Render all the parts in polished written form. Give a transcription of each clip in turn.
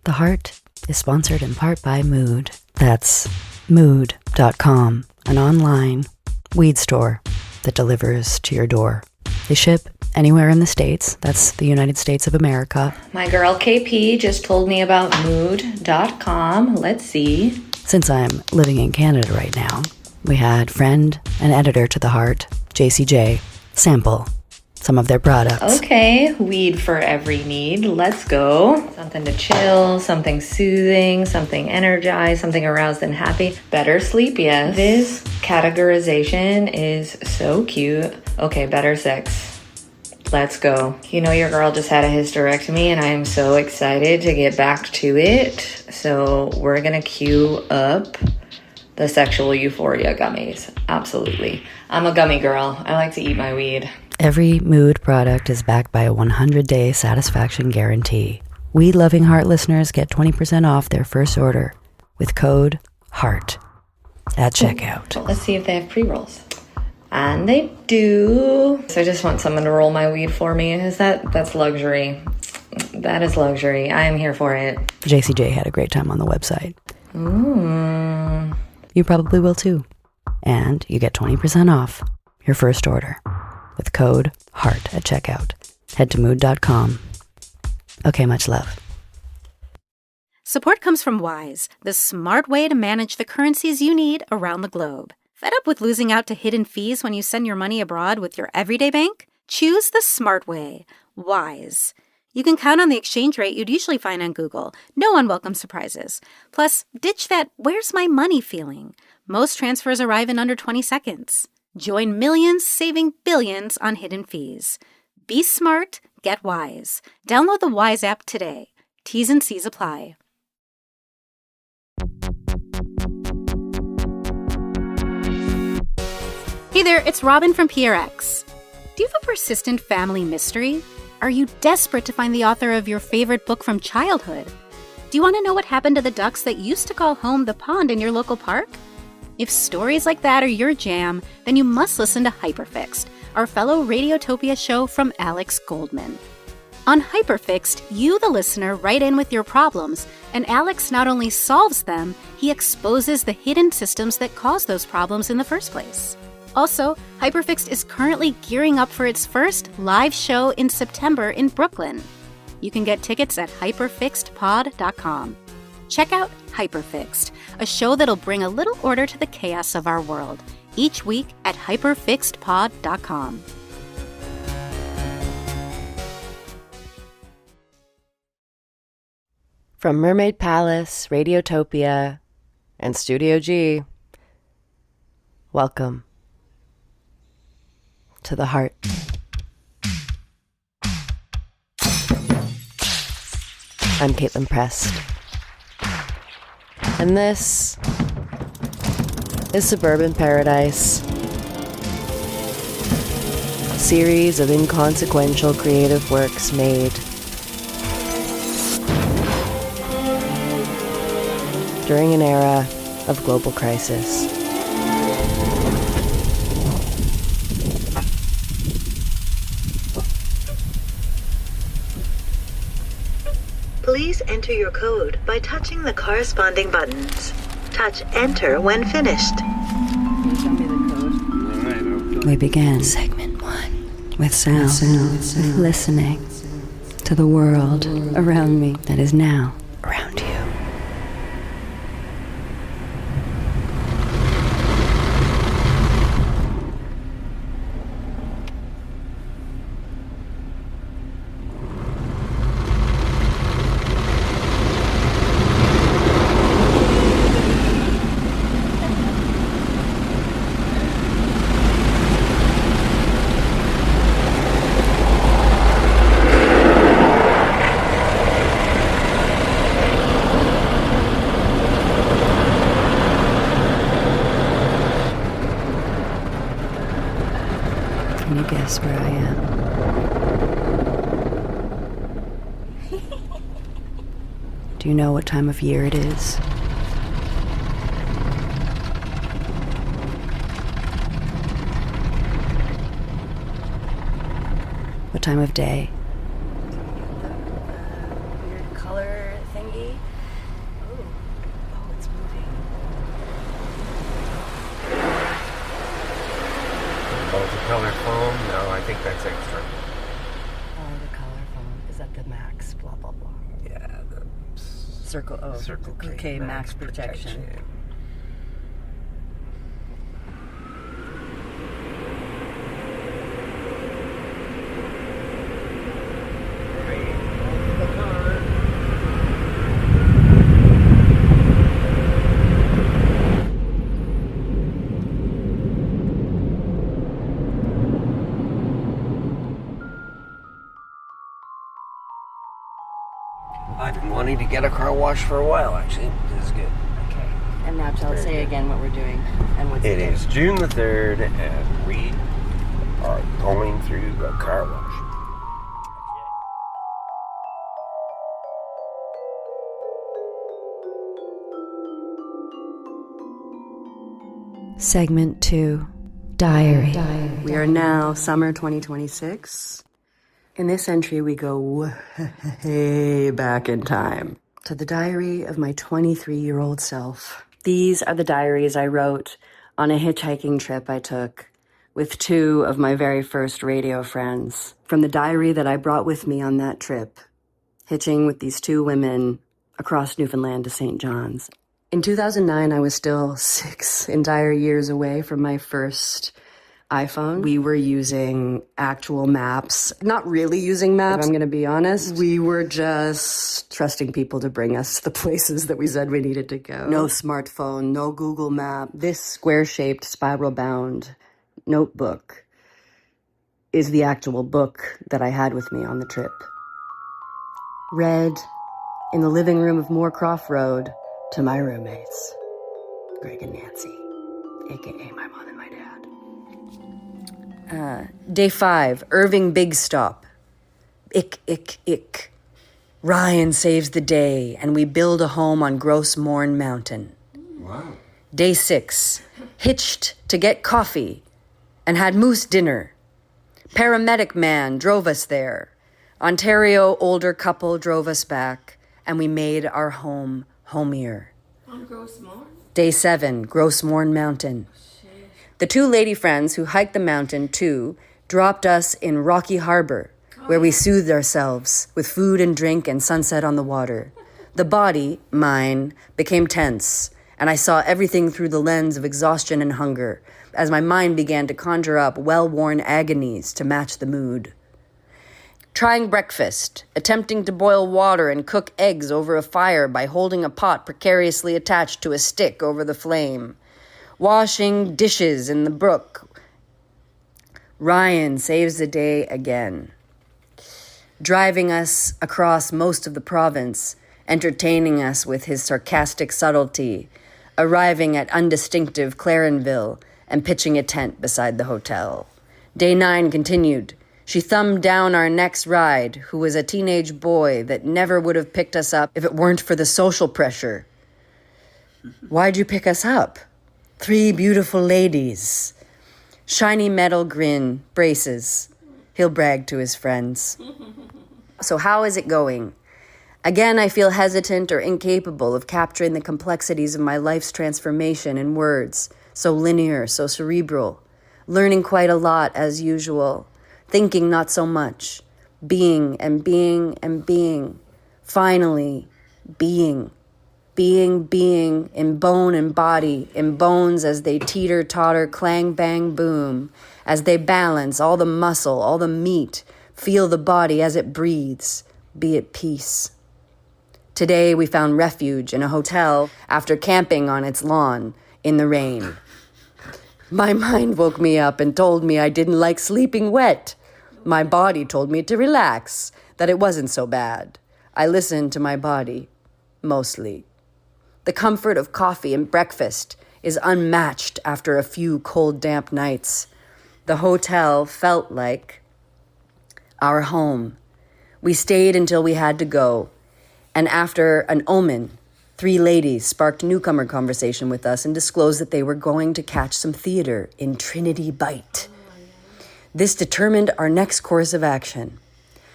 The Heart is sponsored in part by Mood. That's mood.com, an online weed store that delivers to your door. They ship anywhere in the States. That's the United States of America. My girl KP just told me about mood.com. Let's see. Since I'm living in Canada right now, we had friend and editor to The Heart, JCJ, sample some of their products. Okay, weed for every need. Let's go. Something to chill, something soothing, something energized, something aroused and happy. Better sleep, yes. This categorization is so cute. Okay, better sex. Let's go. You know, your girl just had a hysterectomy and I am so excited to get back to it. So we're gonna queue up the sexual euphoria gummies. Absolutely. I'm a gummy girl. I like to eat my weed. Every Mood product is backed by a 100-day satisfaction guarantee. Weed-loving Heart listeners get 20% off their first order with code HEART at checkout. Well, let's see if they have pre-rolls. And they do. So I just want someone to roll my weed for me. That's luxury. That is luxury. I am here for it. JCJ had a great time on the website. Mm. You probably will too. And you get 20% off your first order with code HEART at checkout. Head to mood.com. Okay, much love. Support comes from Wise, the smart way to manage the currencies you need around the globe. Fed up with losing out to hidden fees when you send your money abroad with your everyday bank? Choose the smart way, Wise. You can count on the exchange rate you'd usually find on Google. No unwelcome surprises. Plus, ditch that "where's my money" feeling. Most transfers arrive in under 20 seconds. Join millions saving billions on hidden fees. Be smart, get Wise. Download the Wise app today. T's and C's apply. Hey there, it's Robin from PRX. Do you have a persistent family mystery? Are you desperate to find the author of your favorite book from childhood? Do you want to know what happened to the ducks that used to call home the pond in your local park? If stories like that are your jam, then you must listen to Hyperfixed, our fellow Radiotopia show from Alex Goldman. On Hyperfixed, you, the listener, write in with your problems, and Alex not only solves them, he exposes the hidden systems that cause those problems in the first place. Also, Hyperfixed is currently gearing up for its first live show in September in Brooklyn. You can get tickets at hyperfixedpod.com. Check out Hyperfixed, a show that'll bring a little order to the chaos of our world, each week at hyperfixedpod.com. From Mermaid Palace, Radiotopia, and Studio G, welcome to The Heart. I'm Caitlin Prest, and this is Suburban Paradise, a series of inconsequential creative works made during an era of global crisis. Please enter your code by touching the corresponding buttons. Touch Enter when finished. Can you tell me the code? We begin segment 1 with sound, listening to the world around me that is now around you. Can you guess where I am? Do you know what time of year it is? What time of day? Weird color thingy. Circle K, max protection. I've been wanting to get a car wash for a while, actually. This is good. Okay. And now say again what we're doing and what's It is June the 3rd, and we are going through the car wash. Segment 2. Diary. We are now summer 2026. In this entry, we go way back in time to the diary of my 23-year-old self. These are the diaries I wrote on a hitchhiking trip I took with two of my very first radio friends. From the diary that I brought with me on that trip, hitching with these two women across Newfoundland to St. John's. In 2009, I was still 6 entire years away from my first iPhone. We were using actual maps, not really using maps, if I'm going to be honest. We were just trusting people to bring us to the places that we said we needed to go. No smartphone, no Google Map. This square-shaped, spiral-bound notebook is the actual book that I had with me on the trip. Read in the living room of Moorcroft Road to my roommates, Greg and Nancy, aka my mom and my dad. Day 5, Irving Big Stop. Ick. Ryan saves the day, and we build a home on Gross Mourne Mountain. Wow. Day 6, hitched to get coffee and had moose dinner. Paramedic man drove us there. Ontario older couple drove us back, and we made our home homier. On Gross Mourne? Day 7, Gross Mourne Mountain. The two lady friends who hiked the mountain, too, dropped us in Rocky Harbor, where we soothed ourselves with food and drink and sunset on the water. The body, mine, became tense, and I saw everything through the lens of exhaustion and hunger, as my mind began to conjure up well-worn agonies to match the mood. Trying breakfast, attempting to boil water and cook eggs over a fire by holding a pot precariously attached to a stick over the flame. Washing dishes in the brook. Ryan saves the day again. Driving us across most of the province, entertaining us with his sarcastic subtlety, arriving at undistinctive Clarenville and pitching a tent beside the hotel. Day 9 continued. She thumbed down our next ride, who was a teenage boy that never would have picked us up if it weren't for the social pressure. Why'd you pick us up? 3 beautiful ladies. Shiny metal grin, braces. He'll brag to his friends. So how is it going? Again, I feel hesitant or incapable of capturing the complexities of my life's transformation in words. So linear, so cerebral. Learning quite a lot as usual. Thinking not so much. Being and being and being. Finally, being. Being in bone and body, in bones as they teeter, totter, clang, bang, boom, as they balance, all the muscle, all the meat, feel the body as it breathes, be at peace. Today we found refuge in a hotel after camping on its lawn in the rain. My mind woke me up and told me I didn't like sleeping wet. My body told me to relax, that it wasn't so bad. I listened to my body, mostly. The comfort of coffee and breakfast is unmatched after a few cold, damp nights. The hotel felt like our home. We stayed until we had to go, and after an omen, 3 ladies sparked newcomer conversation with us and disclosed that they were going to catch some theater in Trinity Bight. This determined our next course of action.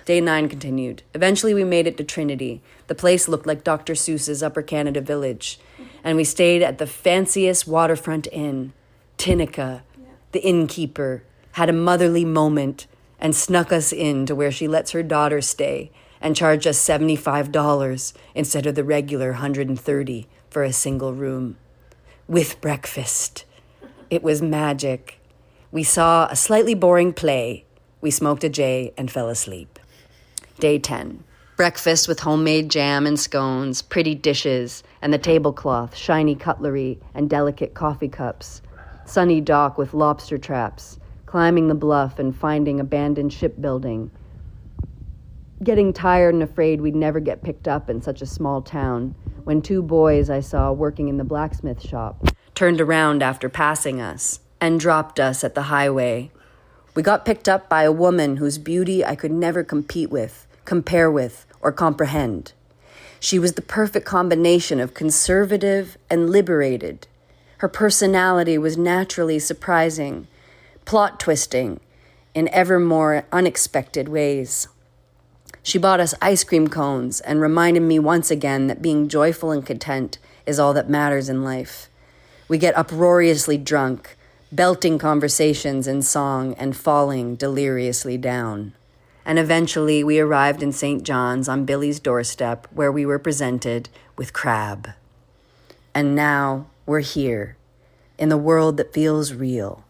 Day 9 continued. Eventually we made it to Trinity. The place looked like Dr. Seuss's Upper Canada Village. And we stayed at the fanciest waterfront inn. Tinnica, the innkeeper, had a motherly moment and snuck us in to where she lets her daughter stay and charged us $75 instead of the regular $130 for a single room. With breakfast. It was magic. We saw a slightly boring play. We smoked a J and fell asleep. Day 10. Breakfast with homemade jam and scones, pretty dishes, and the tablecloth, shiny cutlery, and delicate coffee cups. Sunny dock with lobster traps, climbing the bluff and finding abandoned shipbuilding. Getting tired and afraid we'd never get picked up in such a small town, when 2 boys I saw working in the blacksmith shop turned around after passing us and dropped us at the highway. We got picked up by a woman whose beauty I could never compete with, compare with, or comprehend. She was the perfect combination of conservative and liberated. Her personality was naturally surprising, plot twisting in ever more unexpected ways. She bought us ice cream cones and reminded me once again that being joyful and content is all that matters in life. We get uproariously drunk, belting conversations in song and falling deliriously down. And eventually we arrived in St. John's on Billy's doorstep, where we were presented with crab. And now we're here, in the world that feels real.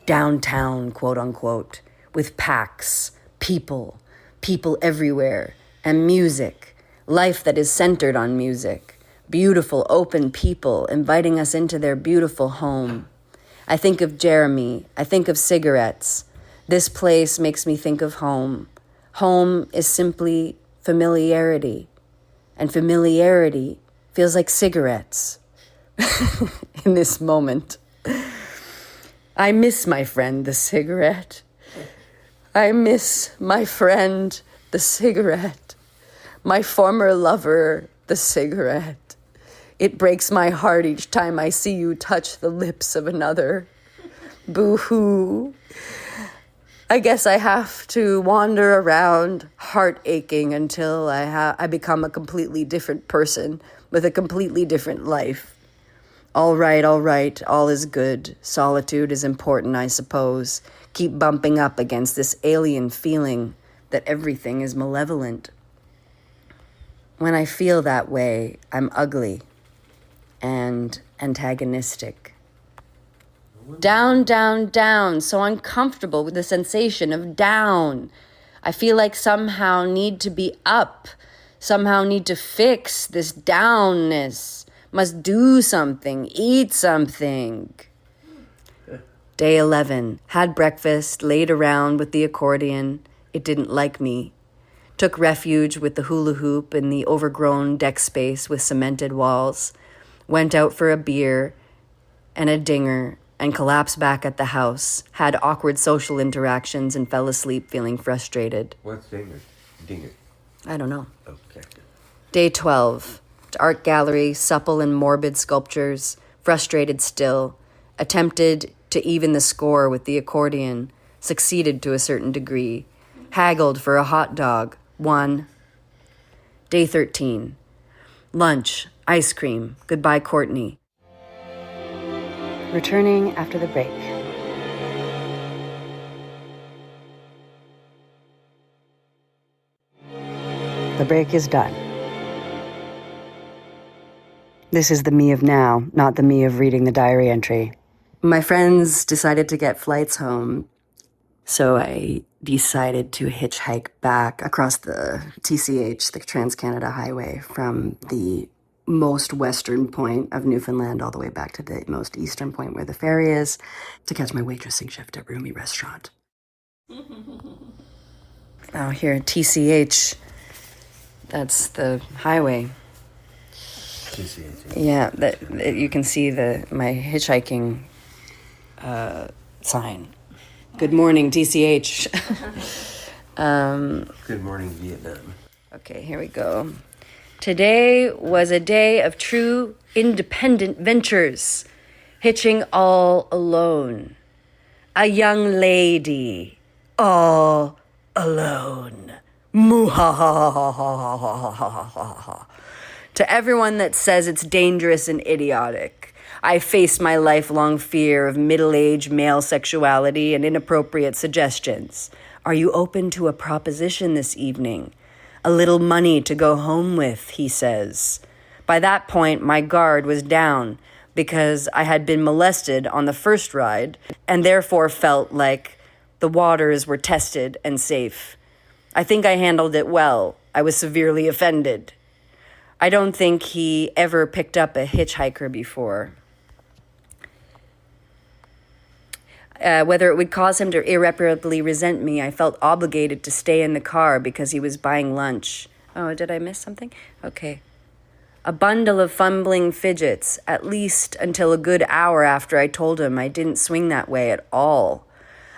Downtown, quote unquote, with packs, people everywhere, and music, life that is centered on music, beautiful, open people inviting us into their beautiful home. I think of Jeremy, I think of cigarettes. This place makes me think of home. Home is simply familiarity, and familiarity feels like cigarettes in this moment. I miss my friend, the cigarette. I miss my friend, the cigarette. My former lover, the cigarette. It breaks my heart each time I see you touch the lips of another. Boo-hoo. I guess I have to wander around heart aching until I become a completely different person with a completely different life. All right, all is good. Solitude is important, I suppose. Keep bumping up against this alien feeling that everything is malevolent. When I feel that way, I'm ugly and antagonistic. Down, down, down, so uncomfortable with the sensation of down. I feel like somehow need to be up, somehow need to fix this downness. Must do something, eat something. Day 11. Had breakfast, laid around with the accordion. It didn't like me. Took refuge with the hula hoop in the overgrown deck space with cemented walls. Went out for a beer and a dinger and collapsed back at the house. Had awkward social interactions and fell asleep feeling frustrated. What's dinger? Dinger. I don't know. Okay. Day 12. Art gallery, supple and morbid sculptures, frustrated still, attempted to even the score with the accordion, succeeded to a certain degree, haggled for a hot dog, won. Day 13. Lunch, ice cream, goodbye Courtney. Returning after the break. The break is done. This is the me of now, not the me of reading the diary entry. My friends decided to get flights home, so I decided to hitchhike back across the TCH, the Trans-Canada Highway, from the most western point of Newfoundland all the way back to the most eastern point where the ferry is, to catch my waitressing shift at Rumi Restaurant. Now here at TCH, that's the highway. Yeah, you can see my hitchhiking sign. Good morning, TCH. Good morning, Vietnam. Okay, here we go. Today was a day of true independent ventures. Hitching all alone. A young lady, all alone. Muhahahahahahahaha. To everyone that says it's dangerous and idiotic, I face my lifelong fear of middle-aged male sexuality and inappropriate suggestions. Are you open to a proposition this evening? A little money to go home with, he says. By that point, my guard was down because I had been molested on the first ride and therefore felt like the waters were tested and safe. I think I handled it well. I was severely offended. I don't think he ever picked up a hitchhiker before. Whether it would cause him to irreparably resent me, I felt obligated to stay in the car because he was buying lunch. Oh, did I miss something? Okay. A bundle of fumbling fidgets, at least until a good hour after I told him I didn't swing that way at all.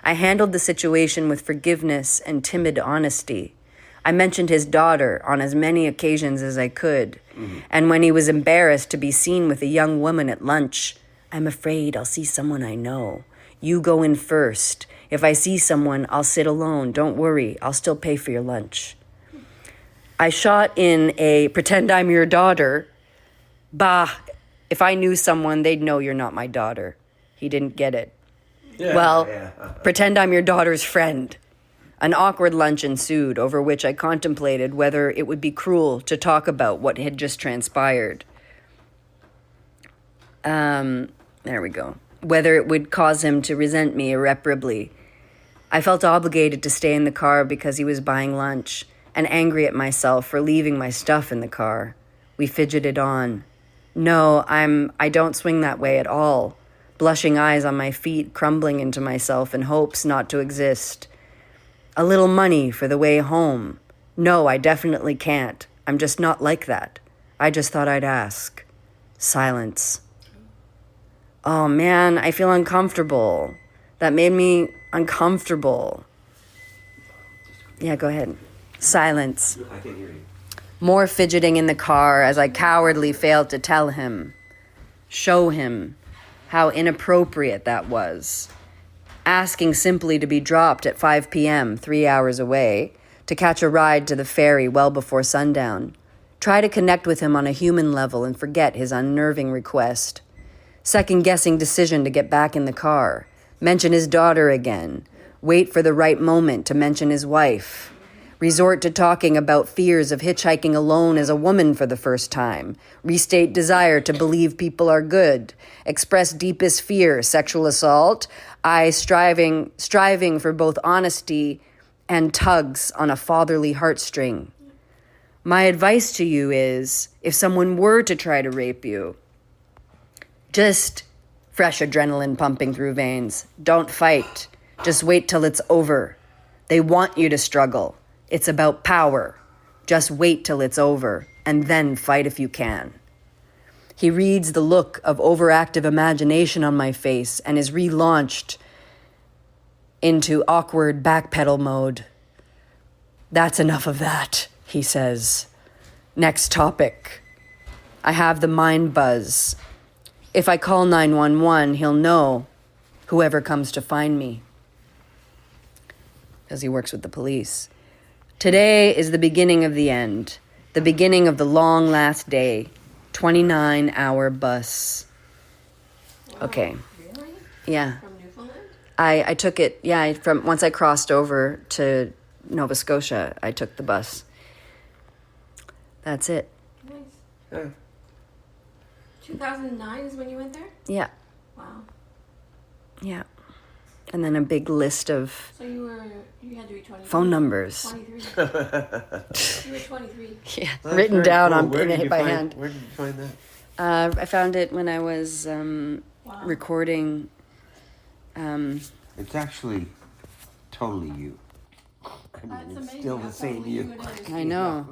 I handled the situation with forgiveness and timid honesty. I mentioned his daughter on as many occasions as I could. And when he was embarrassed to be seen with a young woman at lunch, I'm afraid I'll see someone I know. You go in first. If I see someone, I'll sit alone. Don't worry, I'll still pay for your lunch. I shot in a pretend I'm your daughter. Bah, if I knew someone, they'd know you're not my daughter. He didn't get it. Pretend I'm your daughter's friend. An awkward lunch ensued, over which I contemplated whether it would be cruel to talk about what had just transpired. There we go. Whether it would cause him to resent me irreparably. I felt obligated to stay in the car because he was buying lunch, and angry at myself for leaving my stuff in the car. We fidgeted on. No, I don't swing that way at all. Blushing eyes on my feet, crumbling into myself in hopes not to exist. A little money for the way home. No, I definitely can't. I'm just not like that. I just thought I'd ask. Silence. Oh man, I feel uncomfortable. That made me uncomfortable. Yeah, go ahead. Silence. I can hear you. More fidgeting in the car as I cowardly failed to tell him, show him how inappropriate that was. Asking simply to be dropped at 5 p.m., 3 hours away, to catch a ride to the ferry well before sundown. Try to connect with him on a human level and forget his unnerving request. Second-guessing decision to get back in the car. Mention his daughter again. Wait for the right moment to mention his wife. Resort to talking about fears of hitchhiking alone as a woman for the first time. Restate desire to believe people are good. Express deepest fear, sexual assault. Striving for both honesty and tugs on a fatherly heartstring. My advice to you is, if someone were to try to rape you, just fresh adrenaline pumping through veins. Don't fight. Just wait till it's over. They want you to struggle. It's about power. Just wait till it's over, and then fight if you can. He reads the look of overactive imagination on my face and is relaunched into awkward backpedal mode. That's enough of that, he says. Next topic. I have the mind buzz. If I call 911, he'll know, whoever comes to find me. Because he works with the police. Today is the beginning of the end. The beginning of the long last day. 29-hour bus. Okay. Really? Yeah. From Newfoundland? I took it, from once I crossed over to Nova Scotia, I took the bus. That's it. Nice. 2009 is when you went there? Yeah. Wow. Yeah. And then a big list of So you had to be 23. phone numbers. 23. You were 23. Yeah, That's written very down cool. on Where did you by find- hand. Where did you find that? I found it when I was recording. It's actually totally you. I mean, That's it's amazing. still the That's same totally you. who it is.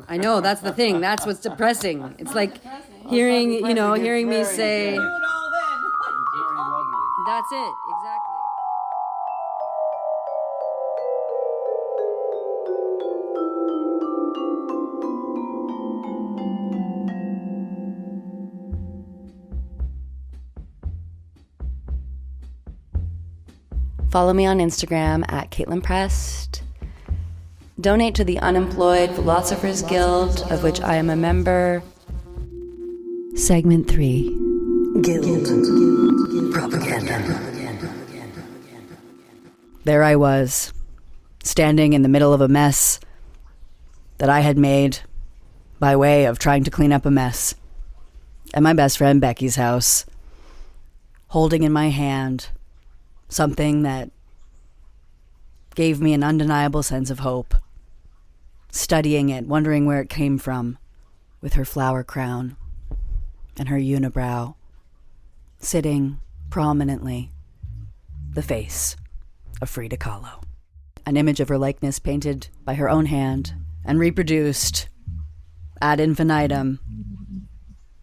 I know. That's the thing. That's what's depressing. It's like Depressing. hearing me say, Do it all then. Very lovely. "That's it, exactly." Follow me on Instagram at Caitlin Prest. Donate to the Unemployed Philosophers Guild, of which I am a member. Segment 3. Guild. Propaganda. There I was, standing in the middle of a mess, that I had made by way of trying to clean up a mess at my best friend Becky's house, holding in my hand something that gave me an undeniable sense of hope, studying it, wondering where it came from, with her flower crown and her unibrow, sitting prominently, the face of Frida Kahlo. An image of her likeness painted by her own hand and reproduced ad infinitum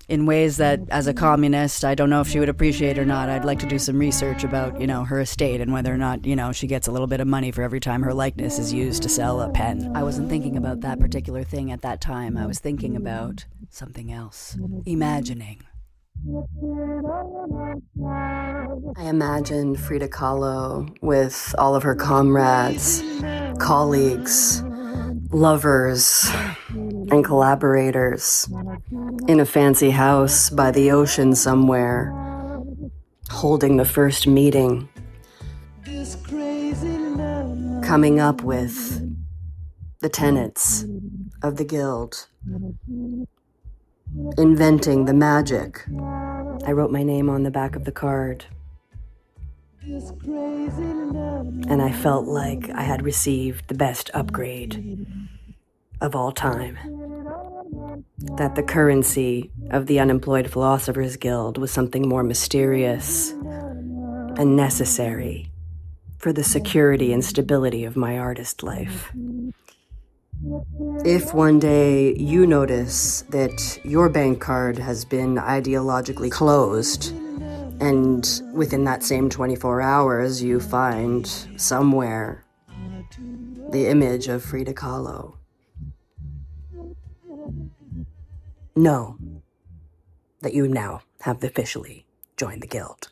in ways that, as a communist, I don't know if she would appreciate or not. I'd like to do some research about, her estate and whether or not, she gets a little bit of money for every time her likeness is used to sell a pen. I wasn't thinking about that particular thing at that time. I was thinking about something else. Imagining. I imagined Frida Kahlo with all of her comrades, colleagues, lovers, and collaborators in a fancy house by the ocean somewhere, holding the first meeting, coming up with the tenets of the guild, inventing the magic. I wrote my name on the back of the card, and I felt like I had received the best upgrade of all time. That the currency of the Unemployed Philosophers Guild was something more mysterious and necessary for the security and stability of my artist life. If one day you notice that your bank card has been ideologically closed, and within that same 24 hours you find somewhere the image of Frida Kahlo, know that you now have officially joined the guild.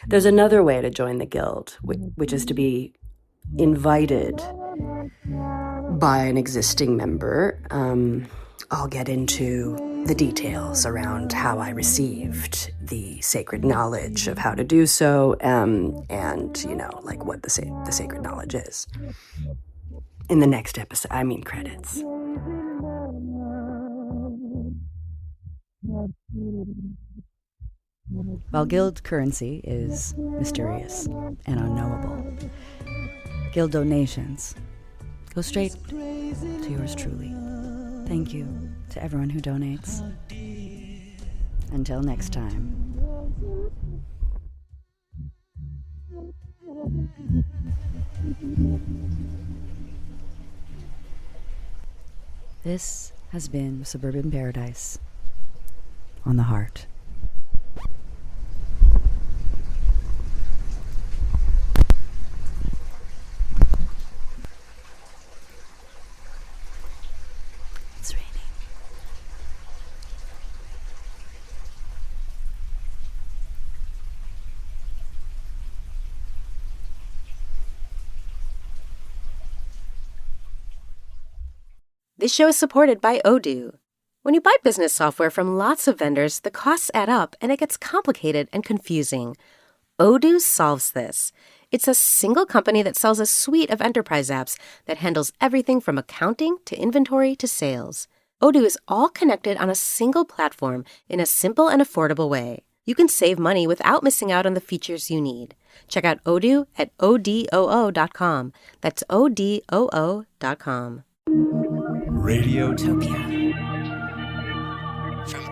There's another way to join the guild, which is to be invited by an existing member. I'll get into the details around how I received the sacred knowledge of how to do so, and what the sacred knowledge is. In the next episode, credits. While guild currency is mysterious and unknowable, guild donations go straight to yours truly. Thank you to everyone who donates. Until next time. This has been Suburban Paradise on the Heart. It's raining. This show is supported by Odoo. When you buy business software from lots of vendors, the costs add up and it gets complicated and confusing. Odoo solves this. It's a single company that sells a suite of enterprise apps that handles everything from accounting to inventory to sales. Odoo is all connected on a single platform in a simple and affordable way. You can save money without missing out on the features you need. Check out Odoo at odoo.com. That's odoo.com. Radiotopia from